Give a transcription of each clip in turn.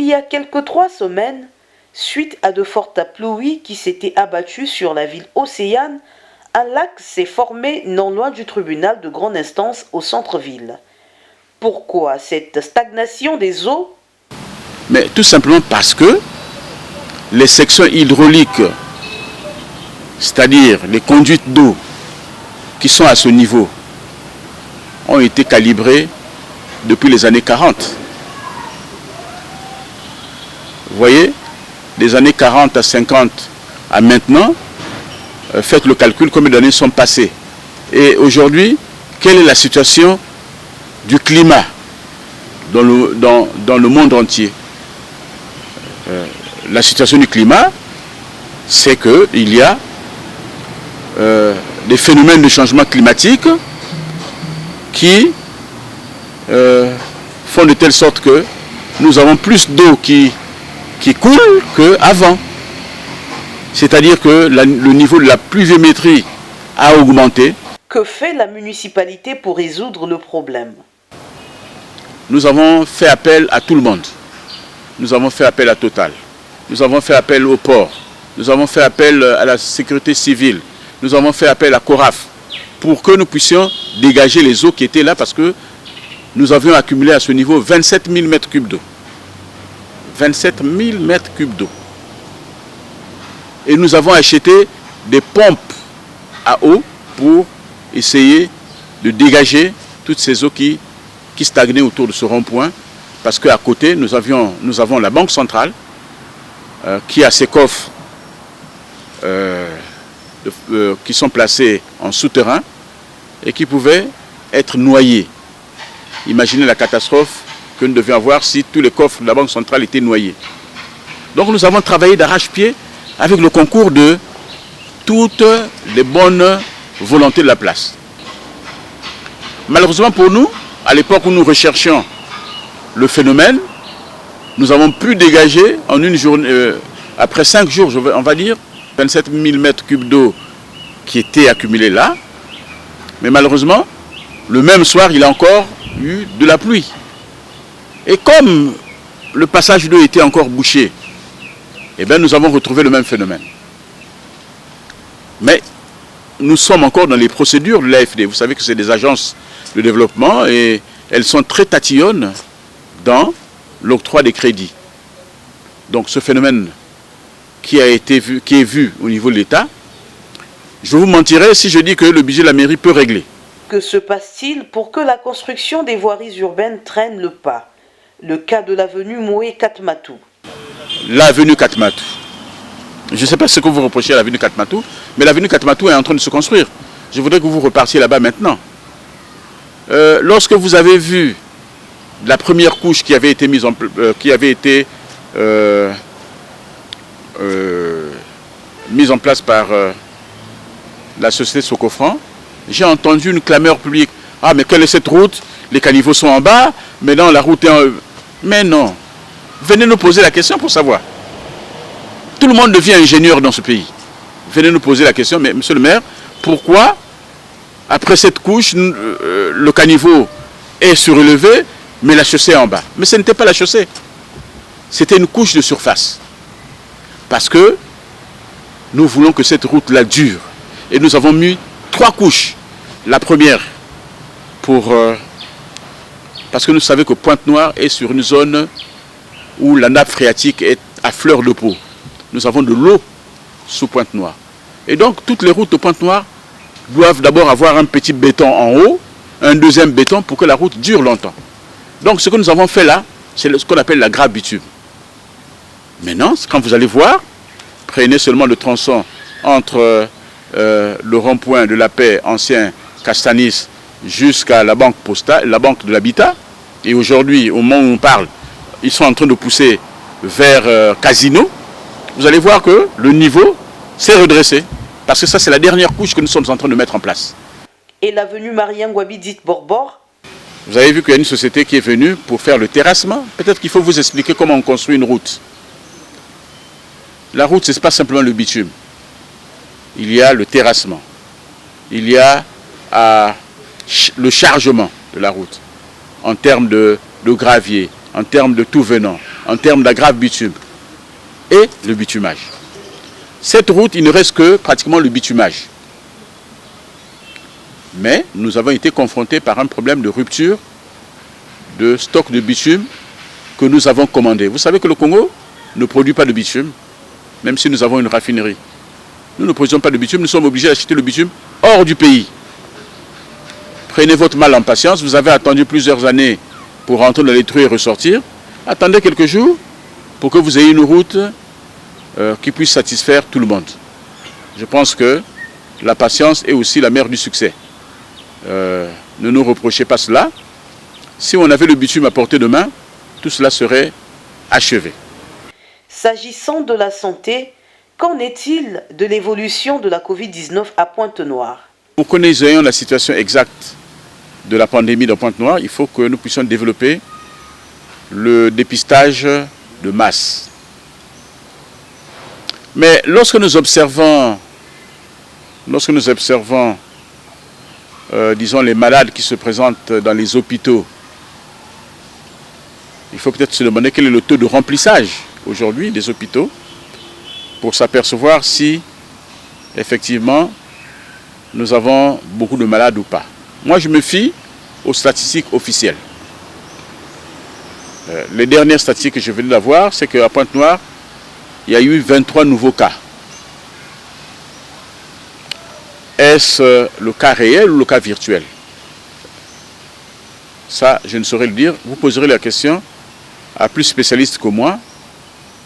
y a quelques 3 semaines, suite à de fortes pluies qui s'étaient abattues sur la ville océane, un lac s'est formé non loin du tribunal de grande instance au centre-ville. Pourquoi cette stagnation des eaux? Mais tout simplement parce que les sections hydrauliques, c'est-à-dire les conduites d'eau qui sont à ce niveau, ont été calibrées depuis les années 40. Vous voyez, des années 40 à 50 à maintenant, faites le calcul combien d'années sont passées. Et aujourd'hui, quelle est la situation du climat dans le monde entier? La situation du climat, c'est qu'il y a des phénomènes de changement climatique qui font de telle sorte que nous avons plus d'eau qui coule qu'avant. C'est-à-dire que le niveau de la pluviométrie a augmenté. Que fait la municipalité pour résoudre le problème? Nous avons fait appel à tout le monde. Nous avons fait appel à Total. Nous avons fait appel au port. Nous avons fait appel à la sécurité civile. Nous avons fait appel à Coraf pour que nous puissions dégager les eaux qui étaient là parce que nous avions accumulé à ce niveau 27 000 mètres cubes d'eau. 27 000 mètres cubes d'eau. Et nous avons acheté des pompes à eau pour essayer de dégager toutes ces eaux qui stagnaient autour de ce rond-point. Parce qu'à côté, nous avons la Banque centrale qui a ses coffres qui sont placés en souterrain et qui pouvaient être noyés. Imaginez la catastrophe que nous devions avoir si tous les coffres de la Banque centrale étaient noyés. Donc nous avons travaillé d'arrache-pied avec le concours de toutes les bonnes volontés de la place. Malheureusement pour nous, à l'époque où nous recherchions le phénomène, nous avons pu dégager en une journée, après 5 jours, on va dire, 27 000 mètres cubes d'eau qui étaient accumulés là. Mais malheureusement, le même soir, il a encore eu de la pluie. Et comme le passage d'eau était encore bouché, eh bien, nous avons retrouvé le même phénomène. Mais nous sommes encore dans les procédures de l'AFD. Vous savez que c'est des agences de développement et elles sont très tatillonnes dans l'octroi des crédits. Donc ce phénomène qui est vu au niveau de l'État, je vous mentirais si je dis que le budget de la mairie peut régler. Que se passe-t-il pour que la construction des voiries urbaines traîne le pas? Le cas de l'avenue Moé Katmatou. L'avenue Katmatou. Je ne sais pas ce que vous reprochez à l'avenue Katmatou, mais l'avenue Katmatou est en train de se construire. Je voudrais que vous repartiez là-bas maintenant. Lorsque vous avez vu la première couche qui avait été mise en place par la société Socofran, j'ai entendu une clameur publique. Ah, mais quelle est cette route? Les caniveaux sont en bas, maintenant la route est en... Mais non. Venez nous poser la question pour savoir. Tout le monde devient ingénieur dans ce pays. Venez nous poser la question, mais monsieur le maire, pourquoi, après cette couche, le caniveau est surélevé, mais la chaussée est en bas? Mais ce n'était pas la chaussée. C'était une couche de surface. Parce que nous voulons que cette route-là dure. Et nous avons mis 3 couches. La première, parce que nous savons que Pointe-Noire est sur une zone où la nappe phréatique est à fleur de peau. Nous avons de l'eau sous Pointe-Noire. Et donc, toutes les routes de Pointe-Noire doivent d'abord avoir un petit béton en haut, un deuxième béton pour que la route dure longtemps. Donc, ce que nous avons fait là, c'est ce qu'on appelle la grappe bitume. Maintenant, quand vous allez voir, prenez seulement le tronçon entre le rond-point de la Paix, ancien Castanis, jusqu'à la banque postale, la banque de l'habitat. Et aujourd'hui, au moment où on parle, ils sont en train de pousser vers Casino. Vous allez voir que le niveau s'est redressé. Parce que ça, c'est la dernière couche que nous sommes en train de mettre en place. Et l'avenue Marien-Gouabi dite Borbor? Vous avez vu qu'il y a une société qui est venue pour faire le terrassement. Peut-être qu'il faut vous expliquer comment on construit une route. La route, ce n'est pas simplement le bitume. Il y a le terrassement. Il y a le chargement de la route. En termes de gravier, en termes de tout venant, en termes d'aggrave bitume et le bitumage. Cette route, il ne reste que pratiquement le bitumage. Mais nous avons été confrontés par un problème de rupture de stock de bitume que nous avons commandé. Vous savez que le Congo ne produit pas de bitume, même si nous avons une raffinerie. Nous ne produisons pas de bitume, nous sommes obligés d'acheter le bitume hors du pays. Prenez votre mal en patience, vous avez attendu plusieurs années pour rentrer dans les trous et ressortir. Attendez quelques jours pour que vous ayez une route qui puisse satisfaire tout le monde. Je pense que la patience est aussi la mère du succès. Ne nous reprochez pas cela. Si on avait le bitume à portée de main, tout cela serait achevé. S'agissant de la santé, qu'en est-il de l'évolution de la Covid-19 à Pointe-Noire? Pour que nous ayons la situation exacte de la pandémie dans Pointe-Noire, il faut que nous puissions développer le dépistage de masse. Mais lorsque nous observons disons, les malades qui se présentent dans les hôpitaux, il faut peut-être se demander quel est le taux de remplissage aujourd'hui des hôpitaux pour s'apercevoir si effectivement nous avons beaucoup de malades ou pas. Moi, je me fie aux statistiques officielles. Les dernières statistiques que je venais d'avoir, c'est qu'à Pointe-Noire, il y a eu 23 nouveaux cas. Est-ce le cas réel ou le cas virtuel? Ça, je ne saurais le dire. Vous poserez la question à plus spécialistes que moi,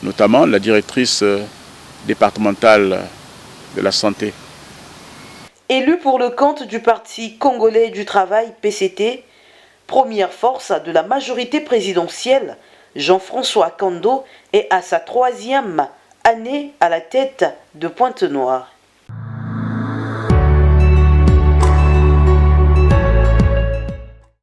notamment la directrice départementale de la santé. Élu pour le compte du Parti congolais du travail, PCT, première force de la majorité présidentielle, Jean-François Kando est à sa 3e année à la tête de Pointe-Noire.